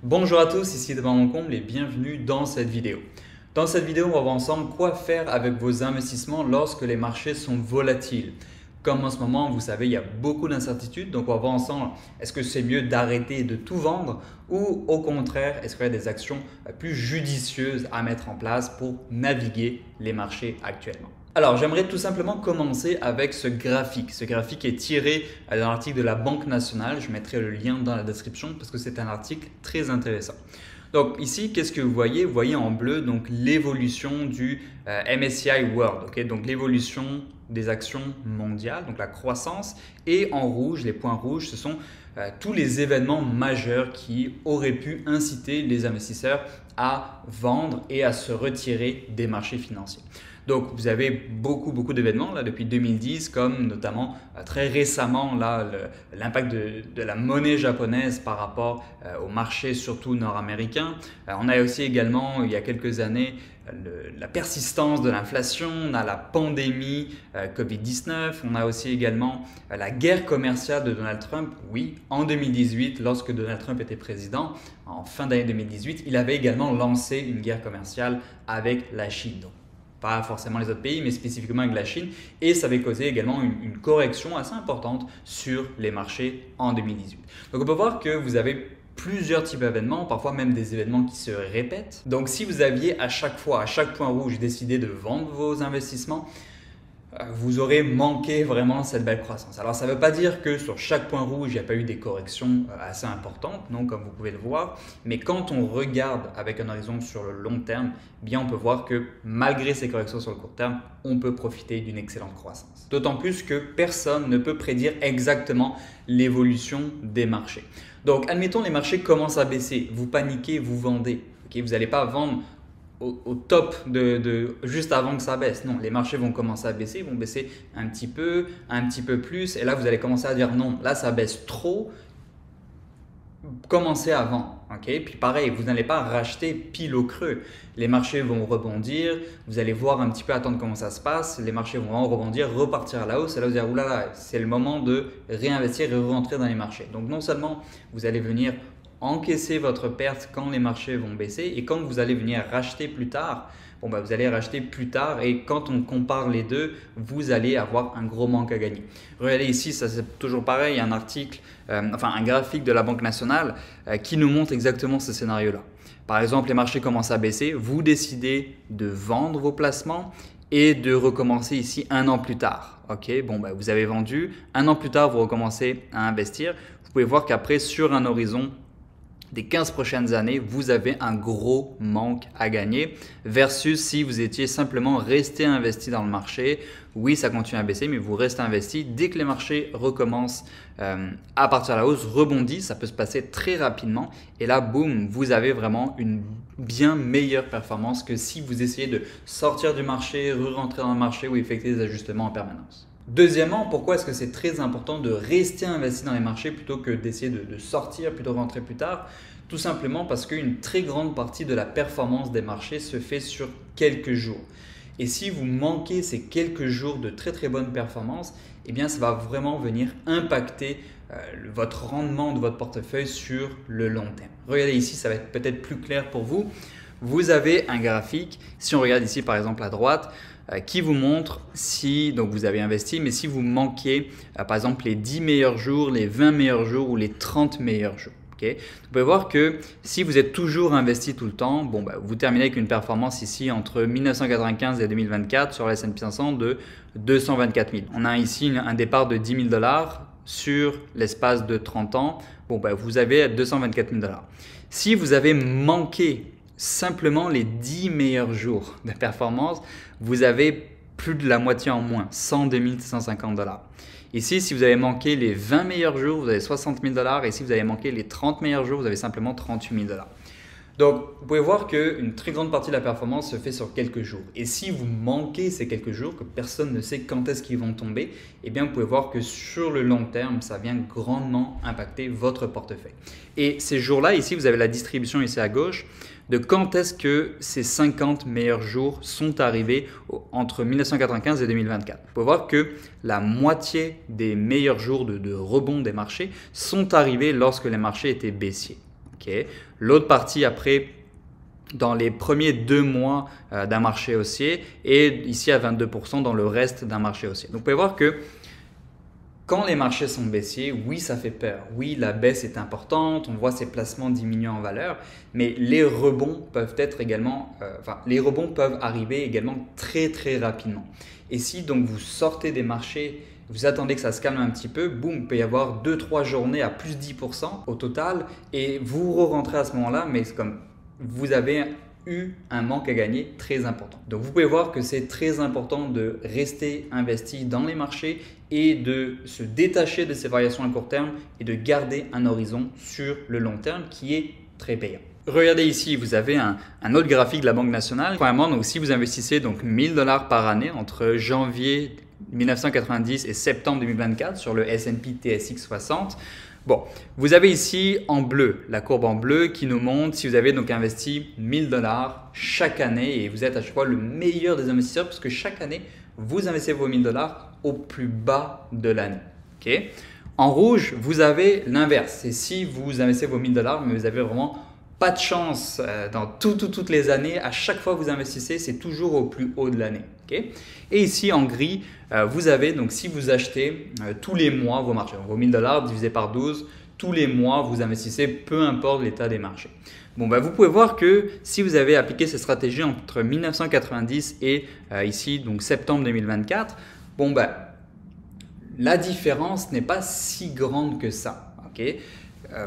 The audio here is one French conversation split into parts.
Bonjour à tous, ici Devant mon comble et bienvenue dans cette vidéo. Dans cette vidéo, on va voir ensemble quoi faire avec vos investissements lorsque les marchés sont volatiles. Comme en ce moment, vous savez, il y a beaucoup d'incertitudes, donc on va voir ensemble, est-ce que c'est mieux d'arrêter de tout vendre ou au contraire, est-ce qu'il y a des actions plus judicieuses à mettre en place pour naviguer les marchés actuellement? Alors, j'aimerais tout simplement commencer avec ce graphique. Ce graphique est tiré d'un article de la Banque nationale. Je mettrai le lien dans la description parce que c'est un article très intéressant. Donc ici, qu'est-ce que vous voyez? Vous voyez en bleu donc l'évolution du MSCI World, okay? Donc l'évolution des actions mondiales, donc la croissance. Et en rouge, les points rouges, ce sont tous les événements majeurs qui auraient pu inciter les investisseurs à vendre et à se retirer des marchés financiers. Donc, vous avez beaucoup d'événements là depuis 2010, comme notamment très récemment l'impact de la monnaie japonaise par rapport au marché surtout nord-américain. On a aussi également, il y a quelques années, la persistance de l'inflation, on a la pandémie Covid-19, on a aussi également la guerre commerciale de Donald Trump. Oui, en 2018, lorsque Donald Trump était président, en fin d'année 2018, il avait également lancé une guerre commerciale avec la Chine. Donc, pas forcément les autres pays, mais spécifiquement avec la Chine. Et ça avait causé également une correction assez importante sur les marchés en 2018. Donc on peut voir que vous avez plusieurs types d'événements, parfois même des événements qui se répètent. Donc si vous aviez à chaque fois, à chaque point rouge, décidé de vendre vos investissements, vous aurez manqué vraiment cette belle croissance. Alors ça ne veut pas dire que sur chaque point rouge, il n'y a pas eu des corrections assez importantes, non, comme vous pouvez le voir. Mais quand on regarde avec un horizon sur le long terme, bien on peut voir que malgré ces corrections sur le court terme, on peut profiter d'une excellente croissance. D'autant plus que personne ne peut prédire exactement l'évolution des marchés. Donc admettons les marchés commencent à baisser, vous paniquez, vous vendez. Okay, vous n'allez pas vendre au top juste avant que ça baisse. Non, les marchés vont commencer à baisser, ils vont baisser un petit peu plus. Et là, vous allez commencer à dire non, là, ça baisse trop. Commencez avant. Okay? Puis pareil, vous n'allez pas racheter pile au creux. Les marchés vont rebondir. Vous allez voir un petit peu, attendre comment ça se passe. Les marchés vont vraiment rebondir, repartir à la hausse. Et là, vous allez dire, oulala, c'est le moment de réinvestir et rentrer dans les marchés. Donc, non seulement vous allez venir encaisser votre perte quand les marchés vont baisser et quand vous allez venir racheter plus tard, vous allez racheter plus tard et quand on compare les deux, vous allez avoir un gros manque à gagner. Regardez ici, ça c'est toujours pareil, un article, un graphique de la Banque nationale qui nous montre exactement ce scénario-là. Par exemple, les marchés commencent à baisser, vous décidez de vendre vos placements et de recommencer ici un an plus tard. Okay, vous avez vendu, un an plus tard, vous recommencez à investir. Vous pouvez voir qu'après, sur un horizon des 15 prochaines années, vous avez un gros manque à gagner versus si vous étiez simplement resté investi dans le marché. Oui, ça continue à baisser, mais vous restez investi. Dès que les marchés recommencent à partir de la hausse, rebondissent, ça peut se passer très rapidement. Et là, boum, vous avez vraiment une bien meilleure performance que si vous essayez de sortir du marché, re-rentrer dans le marché ou effectuer des ajustements en permanence. Deuxièmement, pourquoi est-ce que c'est très important de rester investi dans les marchés plutôt que d'essayer de sortir, plutôt de rentrer plus tard? Tout simplement parce qu'une très grande partie de la performance des marchés se fait sur quelques jours. Et si vous manquez ces quelques jours de très bonne performance, eh bien ça va vraiment venir impacter votre rendement de votre portefeuille sur le long terme. Regardez ici, ça va être peut-être plus clair pour vous. Vous avez un graphique, si on regarde ici par exemple à droite, qui vous montre si donc vous avez investi, mais si vous manquez par exemple les 10 meilleurs jours, les 20 meilleurs jours ou les 30 meilleurs jours. Okay. Vous pouvez voir que si vous êtes toujours investi tout le temps, vous terminez avec une performance ici entre 1995 et 2024 sur le S&P 500 de 224 000. On a ici un départ de 10 000 $ sur l'espace de 30 ans. Vous avez 224 000 $. Si vous avez manqué simplement les 10 meilleurs jours de performance, vous avez plus de la moitié en moins, 102 150 $. Ici, si vous avez manqué les 20 meilleurs jours, vous avez 60 000 $. Et si vous avez manqué les 30 meilleurs jours, vous avez simplement 38 000 $. Donc, vous pouvez voir qu'une très grande partie de la performance se fait sur quelques jours. Et si vous manquez ces quelques jours, que personne ne sait quand est-ce qu'ils vont tomber, eh bien, vous pouvez voir que sur le long terme, ça vient grandement impacter votre portefeuille. Et ces jours-là, ici, vous avez la distribution ici à gauche de quand est-ce que ces 50 meilleurs jours sont arrivés entre 1995 et 2024. Vous pouvez voir que la moitié des meilleurs jours de rebond des marchés sont arrivés lorsque les marchés étaient baissiers. Okay. L'autre partie après, dans les premiers 2 mois d'un marché haussier et ici à 22% dans le reste d'un marché haussier. Donc vous pouvez voir que quand les marchés sont baissiers, oui, ça fait peur. Oui, la baisse est importante, on voit ces placements diminuer en valeur, mais les rebonds peuvent être également, les rebonds peuvent arriver également très très rapidement. Et si donc vous sortez des marchés, vous attendez que ça se calme un petit peu, boum, il peut y avoir 2-3 journées à plus 10% au total et vous re-rentrez à ce moment-là, mais c'est comme vous avez eu un manque à gagner très important. Donc vous pouvez voir que c'est très important de rester investi dans les marchés et de se détacher de ces variations à court terme et de garder un horizon sur le long terme qui est très payant. Regardez ici, vous avez un autre graphique de la Banque nationale. Premièrement, donc, si vous investissez donc 1000 $ par année entre janvier 1990 et septembre 2024 sur le S&P TSX 60, bon, vous avez ici en bleu, la courbe en bleu qui nous montre si vous avez donc investi 1000 $ chaque année et vous êtes à chaque fois le meilleur des investisseurs parce que chaque année, vous investissez vos 1000 $ au plus bas de l'année. Okay? En rouge, vous avez l'inverse. C'est si vous investissez vos 1000 $, mais vous avez vraiment pas de chance dans toutes les années. À chaque fois que vous investissez, c'est toujours au plus haut de l'année. Okay? Et ici en gris, vous avez donc si vous achetez tous les mois vos marchés, vos 1000 $ divisé par 12, tous les mois vous investissez peu importe l'état des marchés. Bon, vous pouvez voir que si vous avez appliqué cette stratégie entre 1990 et ici donc septembre 2024, bon, la différence n'est pas si grande que ça. Okay?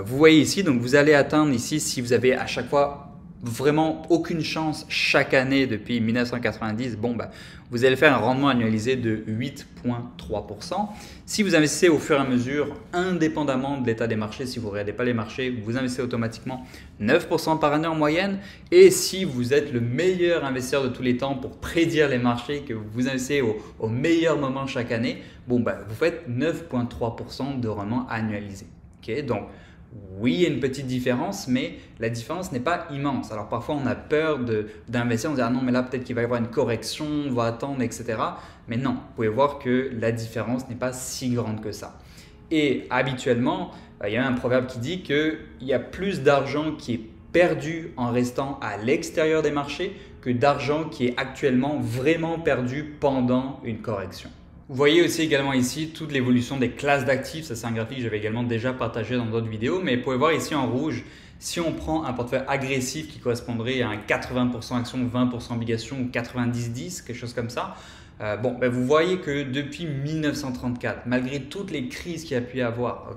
Vous voyez ici, donc vous allez atteindre ici si vous avez à chaque fois vraiment aucune chance chaque année depuis 1990, bon, vous allez faire un rendement annualisé de 8,3%. Si vous investissez au fur et à mesure, indépendamment de l'état des marchés, si vous ne regardez pas les marchés, vous investissez automatiquement 9% par année en moyenne. Et si vous êtes le meilleur investisseur de tous les temps pour prédire les marchés, que vous investissez au meilleur moment chaque année, bon, vous faites 9,3% de rendement annualisé. Okay? Donc, oui, il y a une petite différence, mais la différence n'est pas immense. Alors parfois, on a peur d'investir, on se dit « Ah non, mais là, peut-être qu'il va y avoir une correction, on va attendre, etc. » Mais non, vous pouvez voir que la différence n'est pas si grande que ça. Et habituellement, il y a un proverbe qui dit qu'il y a plus d'argent qui est perdu en restant à l'extérieur des marchés que d'argent qui est actuellement vraiment perdu pendant une correction. Vous voyez aussi également ici toute l'évolution des classes d'actifs. Ça, c'est un graphique que j'avais également déjà partagé dans d'autres vidéos. Mais vous pouvez voir ici en rouge, si on prend un portefeuille agressif qui correspondrait à un 80% actions, 20% obligations ou 90-10, quelque chose comme ça, vous voyez que depuis 1934, malgré toutes les crises qu'il y a pu y avoir,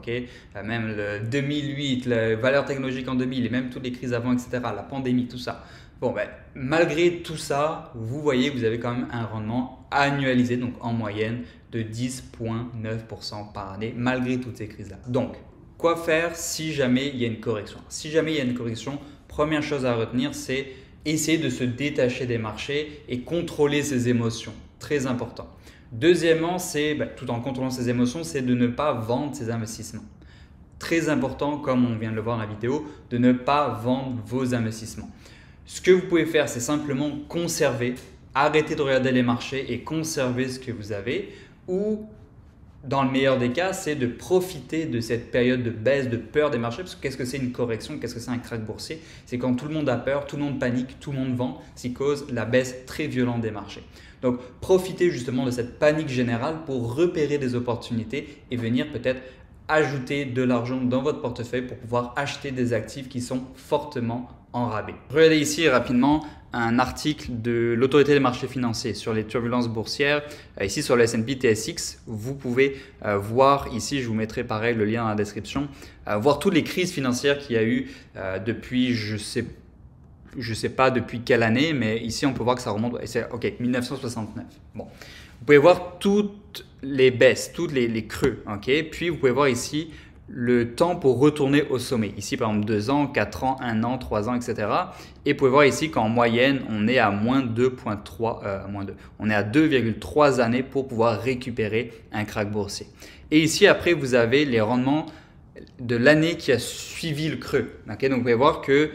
même le 2008, la valeur technologique en 2000 et même toutes les crises avant, etc., la pandémie, tout ça, malgré tout ça, vous voyez que vous avez quand même un rendement annualisé, donc en moyenne de 10,9% par année, malgré toutes ces crises-là. Donc, quoi faire si jamais il y a une correction? Si jamais il y a une correction, première chose à retenir, c'est essayer de se détacher des marchés et contrôler ses émotions. Très important. Deuxièmement, c'est, tout en contrôlant ses émotions, c'est de ne pas vendre ses investissements. Très important, comme on vient de le voir dans la vidéo, de ne pas vendre vos investissements. Ce que vous pouvez faire, c'est simplement conserver, arrêter de regarder les marchés et conserver ce que vous avez. Ou, dans le meilleur des cas, c'est de profiter de cette période de baisse, de peur des marchés. Parce que qu'est-ce que c'est une correction? Qu'est-ce que c'est un krach boursier? C'est quand tout le monde a peur, tout le monde panique, tout le monde vend, ce qui cause la baisse très violente des marchés. Donc, profitez justement de cette panique générale pour repérer des opportunités et venir peut-être ajouter de l'argent dans votre portefeuille pour pouvoir acheter des actifs qui sont fortement en rabais. Regardez ici rapidement un article de l'autorité des marchés financiers sur les turbulences boursières. Ici sur le S&P TSX, vous pouvez voir ici, je vous mettrai pareil le lien dans la description, voir toutes les crises financières qu'il y a eu depuis, je sais pas depuis quelle année, mais ici on peut voir que ça remonte, c'est 1969. Bon. Vous pouvez voir toutes les baisses, toutes les creux. Puis vous pouvez voir ici le temps pour retourner au sommet. Ici par exemple 2 ans, 4 ans, 1 an, 3 ans, etc. Et vous pouvez voir ici qu'en moyenne, on est à moins 2,3, on est à 2,3 années pour pouvoir récupérer un krach boursier. Et ici après, vous avez les rendements de l'année qui a suivi le creux. Donc vous pouvez voir que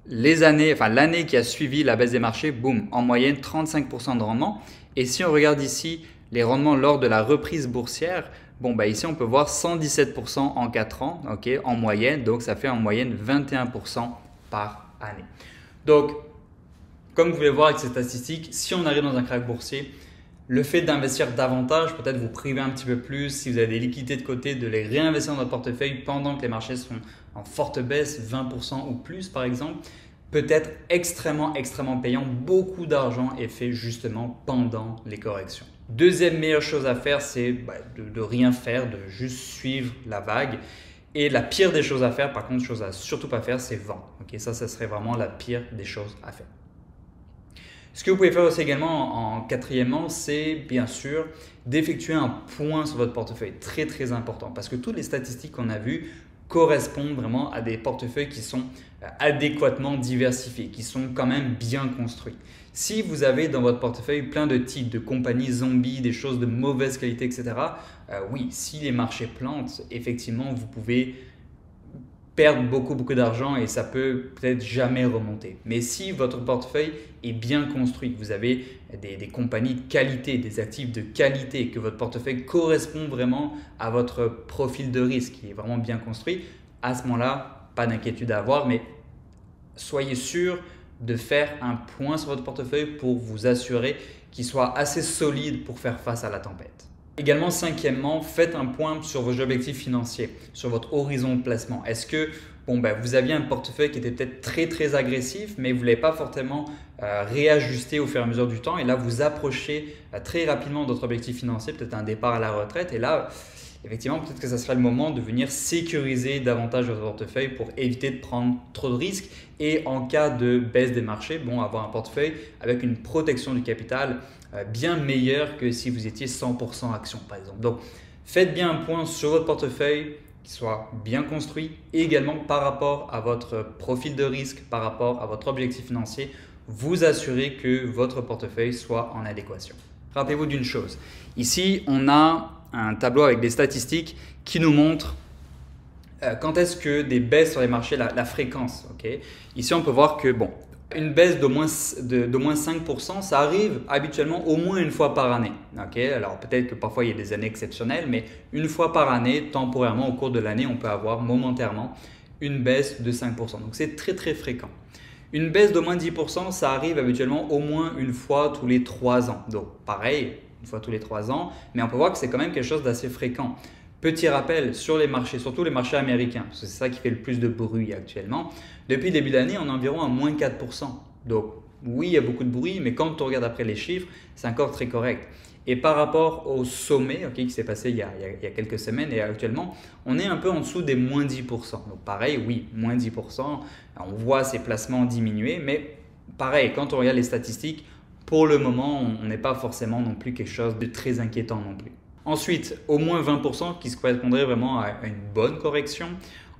l'année qui a suivi la baisse des marchés, boum, en moyenne 35% de rendement. Et si on regarde ici les rendements lors de la reprise boursière, Bon, bah ici, on peut voir 117% en 4 ans, en moyenne. Donc, ça fait en moyenne 21% par année. Donc, comme vous pouvez voir avec ces statistiques, si on arrive dans un krach boursier, le fait d'investir davantage, peut-être vous priver un petit peu plus, si vous avez des liquidités de côté, de les réinvestir dans votre portefeuille pendant que les marchés sont en forte baisse, 20% ou plus par exemple, peut être extrêmement payant. Beaucoup d'argent est fait justement pendant les corrections. Deuxième meilleure chose à faire, c'est de rien faire, de juste suivre la vague. Et la pire des choses à faire, par contre, chose à surtout pas faire, c'est vendre. Ça serait vraiment la pire des choses à faire. Ce que vous pouvez faire aussi également en quatrièmement, c'est bien sûr d'effectuer un point sur votre portefeuille. Très important parce que toutes les statistiques qu'on a vues correspondent vraiment à des portefeuilles qui sont adéquatement diversifiés, qui sont quand même bien construits. Si vous avez dans votre portefeuille plein de titres, de compagnies zombies, des choses de mauvaise qualité, etc., oui, si les marchés plantent, effectivement, vous pouvez perdre beaucoup d'argent et ça peut peut-être jamais remonter. Mais si votre portefeuille est bien construit, vous avez des compagnies de qualité, des actifs de qualité, que votre portefeuille correspond vraiment à votre profil de risque qui est vraiment bien construit, à ce moment-là, pas d'inquiétude à avoir, mais soyez sûr de faire un point sur votre portefeuille pour vous assurer qu'il soit assez solide pour faire face à la tempête. Également, cinquièmement, faites un point sur vos objectifs financiers, sur votre horizon de placement. Est-ce que vous aviez un portefeuille qui était peut-être très agressif, mais vous ne l'avez pas forcément réajusté au fur et à mesure du temps et là, vous approchez très rapidement de votre objectif financier, peut-être un départ à la retraite et là, effectivement, peut-être que ça sera le moment de venir sécuriser davantage votre portefeuille pour éviter de prendre trop de risques et en cas de baisse des marchés, avoir un portefeuille avec une protection du capital bien meilleure que si vous étiez 100% action par exemple. Donc, faites bien un point sur votre portefeuille qui soit bien construit et également par rapport à votre profil de risque, par rapport à votre objectif financier, vous assurez que votre portefeuille soit en adéquation. Rappelez-vous d'une chose, ici on a un tableau avec des statistiques qui nous montrent quand est-ce que des baisses sur les marchés, la fréquence. Ici, on peut voir que une baisse d'au moins 5%, ça arrive habituellement au moins une fois par année. Alors peut-être que parfois il y a des années exceptionnelles, mais une fois par année, temporairement au cours de l'année, on peut avoir momentairement une baisse de 5%. Donc c'est très fréquent. Une baisse d'au moins 10%, ça arrive habituellement au moins une fois tous les 3 ans. Donc pareil, une fois tous les 3 ans, mais on peut voir que c'est quand même quelque chose d'assez fréquent. Petit rappel sur les marchés, surtout les marchés américains, parce que c'est ça qui fait le plus de bruit actuellement. Depuis le début de l'année, on est environ à moins 4%. Donc oui, il y a beaucoup de bruit, mais quand on regarde après les chiffres, c'est encore très correct. Et par rapport au sommet qui s'est passé il y a quelques semaines et actuellement, on est un peu en dessous des moins 10%. Donc pareil, oui, moins 10%, on voit ces placements diminuer, mais pareil, quand on regarde les statistiques, pour le moment, on n'est pas forcément non plus quelque chose de très inquiétant non plus. Ensuite, au moins 20% qui se correspondrait vraiment à une bonne correction.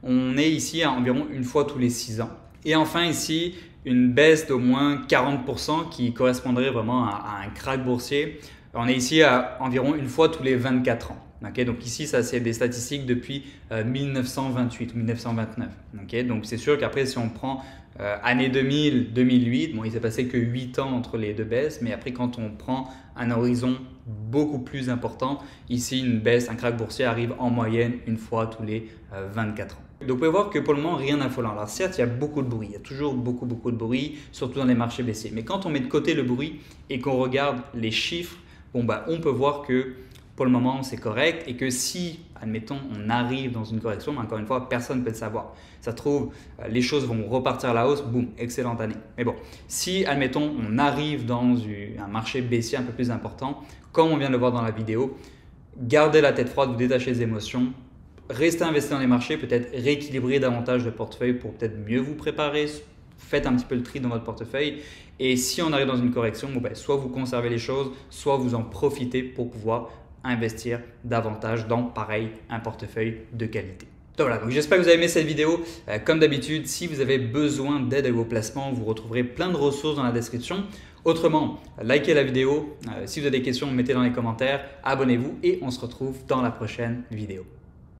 On est ici à environ une fois tous les 6 ans. Et enfin ici, une baisse d'au moins 40% qui correspondrait vraiment à un krach boursier. On est ici à environ une fois tous les 24 ans. Donc ici, ça c'est des statistiques depuis 1928 ou 1929. Donc c'est sûr qu'après, si on prend année 2000, 2008, il s'est passé que 8 ans entre les deux baisses, mais après quand on prend un horizon beaucoup plus important, ici une baisse, un krach boursier arrive en moyenne une fois tous les 24 ans. Donc vous pouvez voir que pour le moment, rien d'affolant. Alors certes, il y a beaucoup de bruit, il y a toujours beaucoup de bruit, surtout dans les marchés baissiers. Mais quand on met de côté le bruit et qu'on regarde les chiffres, on peut voir que pour le moment, c'est correct et que si, admettons, on arrive dans une correction, mais encore une fois, personne ne peut le savoir. Ça se trouve, les choses vont repartir à la hausse, boum, excellente année. Mais bon, si, admettons, on arrive dans un marché baissier un peu plus important, comme on vient de le voir dans la vidéo, gardez la tête froide, vous détachez les émotions, restez investi dans les marchés, peut-être rééquilibrer davantage le portefeuille pour peut-être mieux vous préparer, faites un petit peu le tri dans votre portefeuille et si on arrive dans une correction, soit vous conservez les choses, soit vous en profitez pour pouvoir investir davantage dans, pareil, un portefeuille de qualité. Donc voilà, j'espère que vous avez aimé cette vidéo. Comme d'habitude, si vous avez besoin d'aide avec vos placements, vous retrouverez plein de ressources dans la description. Autrement, likez la vidéo. Si vous avez des questions, mettez dans les commentaires, abonnez-vous et on se retrouve dans la prochaine vidéo.